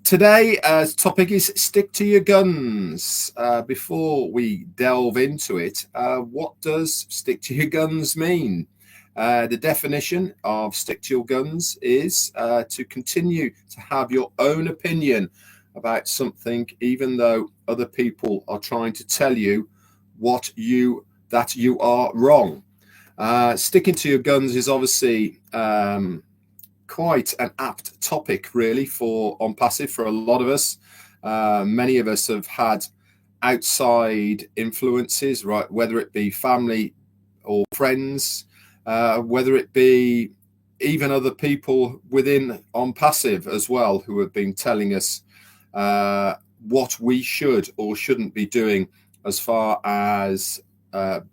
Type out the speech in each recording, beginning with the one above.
Today's topic is stick to your guns. Before we delve into it, what does stick to your guns mean? The definition of stick to your guns is to continue to have your own opinion about something, even though other people are trying to tell you that you are wrong. Sticking to your guns is obviously quite an apt topic, really, for OnPassive for a lot of us. Many of us have had outside influences, right? Whether it be family or friends, whether it be even other people within OnPassive as well, who have been telling us what we should or shouldn't be doing as far as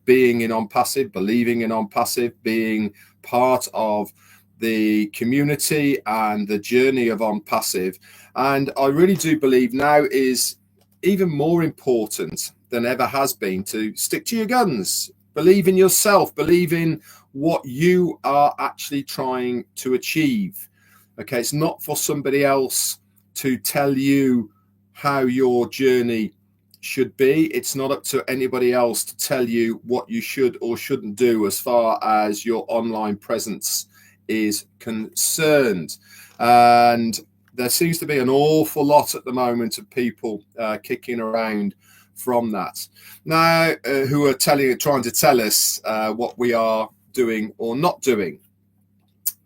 being in OnPassive, believing in OnPassive, being part of the community and the journey of OnPassive. And I really do believe now is even more important than ever has been to stick to your guns, believe in yourself, believe in what you are actually trying to achieve. Okay, it's not for somebody else to tell you how your journey should be. It's not up to anybody else to tell you what you should or shouldn't do as far as your online presence is concerned. And there seems to be an awful lot at the moment of people kicking around from that now, who are trying to tell us what we are doing or not doing.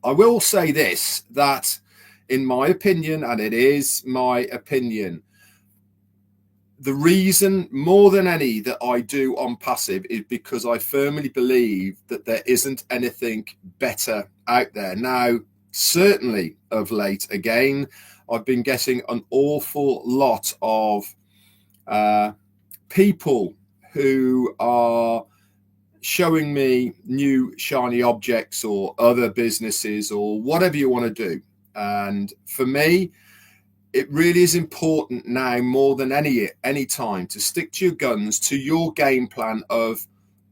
I will say this, that in my opinion, and it is my opinion, the reason more than any that I do OnPassive is because I firmly believe that there isn't anything better out there. Now, certainly of late, again, I've been getting an awful lot of people who are showing me new shiny objects or other businesses or whatever you want to do. And for me, it really is important now more than any time to stick to your guns, to your game plan of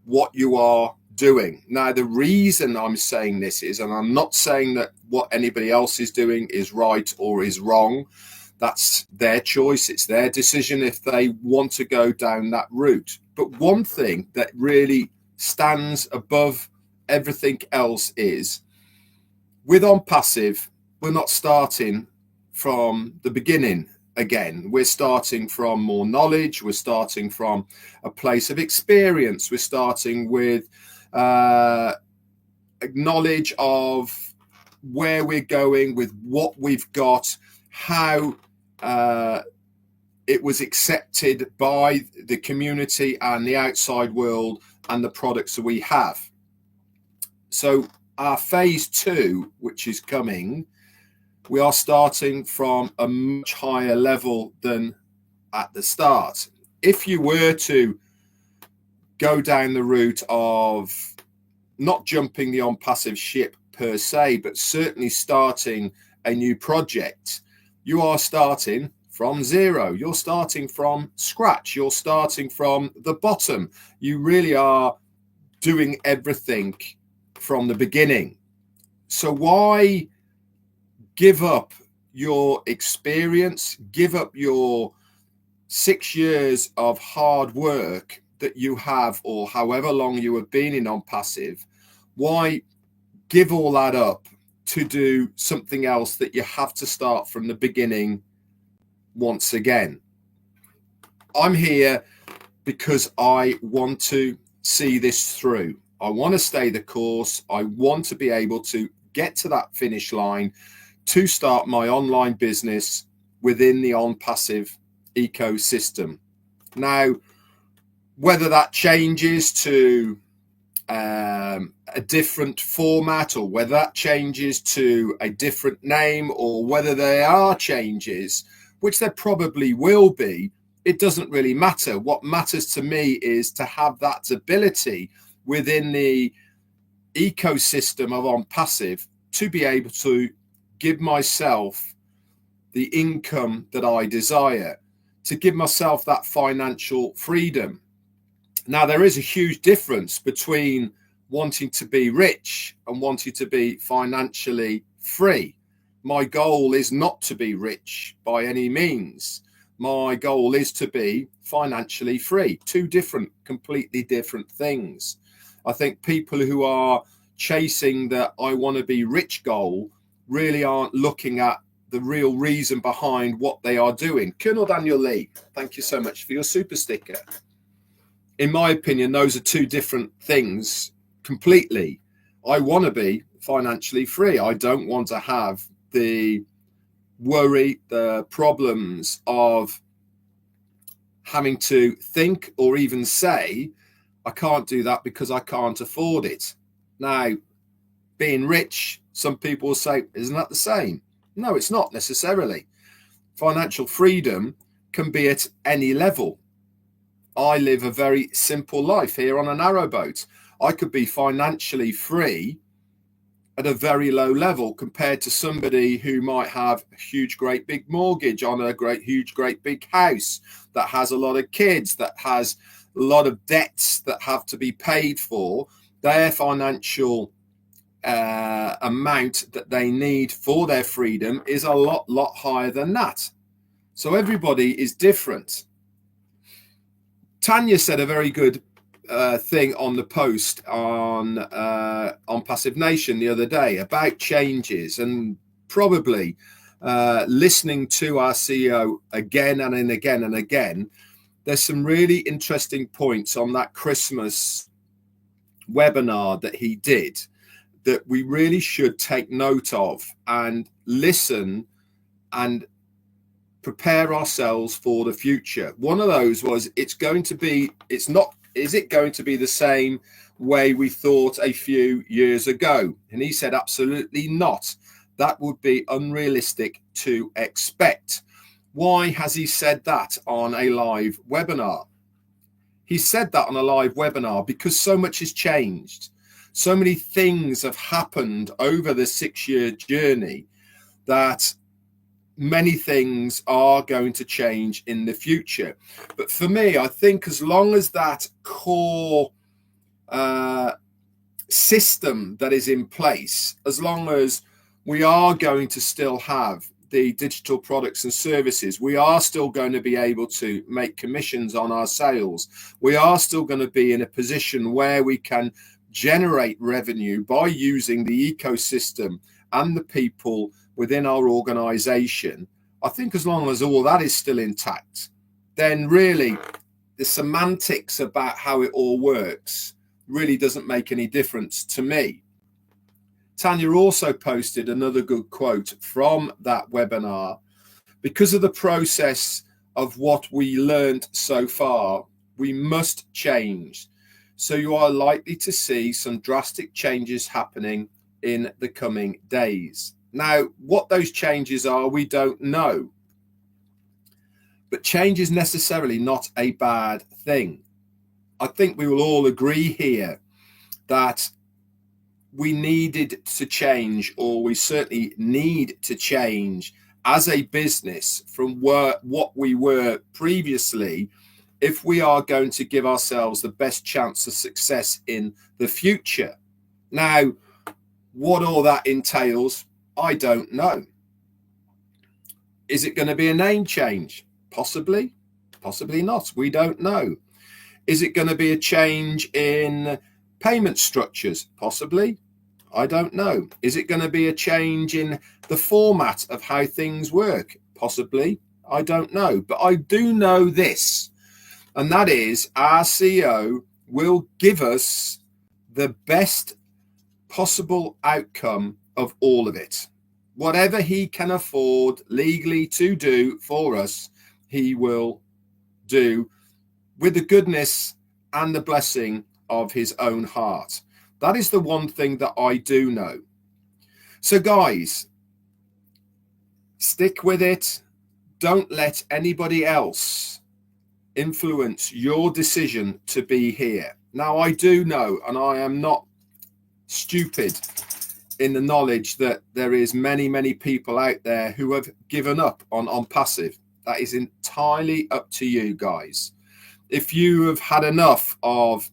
what you are doing. Now, the reason I'm saying this is, and I'm not saying that what anybody else is doing is right or is wrong. That's their choice. It's their decision if they want to go down that route. But one thing that really stands above everything else is, with OnPassive, we're not starting from the beginning again. We're starting from more knowledge. We're starting from a place of experience. We're starting with knowledge of where we're going, with what we've got, how it was accepted by the community and the outside world and the products that we have. So our phase 2, which is coming, we are starting from a much higher level than at the start. If you were to go down the route of not jumping the OnPassive ship per se, but certainly starting a new project, you are starting from zero. You're starting from scratch. You're starting from the bottom. You really are doing everything from the beginning. So why give up your experience, give up your 6 years of hard work that you have, or however long you have been in OnPassive? Why give all that up to do something else that you have to start from the beginning once again? I'm here because I want to see this through. I want to stay the course. I want to be able to get to that finish line to start my online business within the OnPassive ecosystem. Now, whether that changes to a different format, or whether that changes to a different name, or whether there are changes, which there probably will be, it doesn't really matter. What matters to me is to have that ability within the ecosystem of OnPassive to be able to give myself the income that I desire, to give myself that financial freedom. Now, there is a huge difference between wanting to be rich and wanting to be financially free. My goal is not to be rich by any means. My goal is to be financially free. Two completely different things. I think people who are chasing the I want to be rich goal really aren't looking at the real reason behind what they are doing. Colonel Daniel Lee, thank you so much for your super sticker. In my opinion, those are two different things completely. I want to be financially free. I don't want to have the worry, the problems of having to think or even say, I can't do that because I can't afford it. Now, being rich, some people will say, isn't that the same? No, it's not necessarily. Financial freedom can be at any level. I live a very simple life here on a narrowboat. I could be financially free at a very low level compared to somebody who might have a huge, great big mortgage on a huge, great big house that has a lot of kids, that has a lot of debts that have to be paid for. Their financial amount that they need for their freedom is a lot higher than that. So everybody is different. Tanya said a very good thing on the post on OnPassive Nation the other day about changes, and probably listening to our CEO again and again and again. There's some really interesting points on that Christmas webinar that he did that we really should take note of and listen and prepare ourselves for the future. One of those was, is it going to be the same way we thought a few years ago? And he said, absolutely not. That would be unrealistic to expect. Why has he said that on a live webinar? He said that on a live webinar because so much has changed. So many things have happened over the 6-year journey that many things are going to change in the future. But for me, I think as long as that core system that is in place, as long as we are going to still have the digital products and services, we are still going to be able to make commissions on our sales. We are still going to be in a position where we can generate revenue by using the ecosystem and the people within our organization. I think as long as all that is still intact, then really the semantics about how it all works really doesn't make any difference to me. Tanya also posted another good quote from that webinar. Because of the process of what we learned so far, we must change. So you are likely to see some drastic changes happening in the coming days. Now, what those changes are, we don't know. But change is necessarily not a bad thing. I think we will all agree here that we needed to change, or we certainly need to change as a business from what we were previously, if we are going to give ourselves the best chance of success in the future. Now, what all that entails, I don't know. Is it going to be a name change? Possibly, possibly not. We don't know. Is it going to be a change in payment structures? Possibly. I don't know. Is it going to be a change in the format of how things work? Possibly. I don't know. But I do know this, and that is our CEO will give us the best possible outcome of all of it. Whatever he can afford legally to do for us, he will do with the goodness and the blessing of his own heart. That is the one thing that I do know. So guys, stick with it. Don't let anybody else influence your decision to be here. Now, I do know, and I am not stupid in the knowledge that there is many people out there who have given up on OnPassive. That is entirely up to you guys. If you have had enough of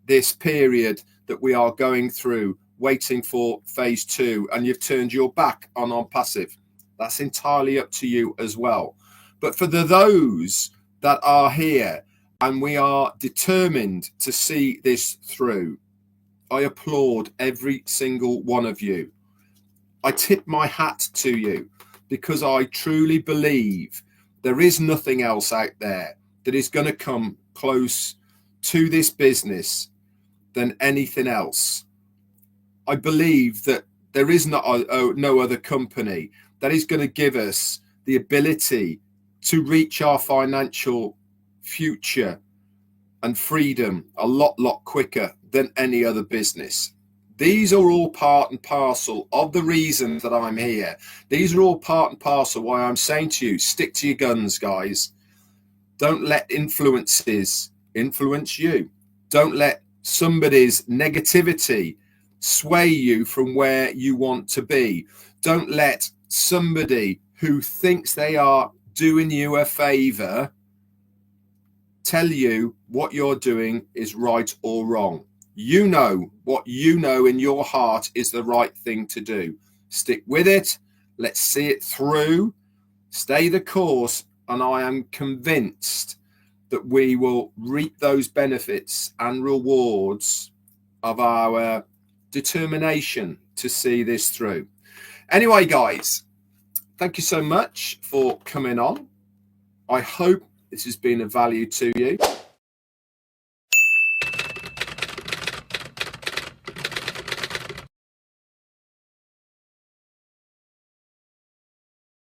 this period that we are going through, waiting for phase 2, and you've turned your back on OnPassive, That's entirely up to you as well. But for those that are here and we are determined to see this through, I applaud every single one of you. I tip my hat to you because I truly believe there is nothing else out there that is going to come close to this business than anything else. I believe that there is no other company that is going to give us the ability to reach our financial future and freedom a lot quicker than any other business. These are all part and parcel of the reason that I'm here. These are all part and parcel why I'm saying to you, stick to your guns, guys. Don't let influences influence you. Don't let somebody's negativity sway you from where you want to be. Don't let somebody who thinks they are doing you a favor tell you what you're doing is right or wrong. You know what you know in your heart is the right thing to do. Stick with it. Let's see it through. Stay the course. And I am convinced that we will reap those benefits and rewards of our determination to see this through. Anyway, guys, thank you so much for coming on. I hope this has been of value to you.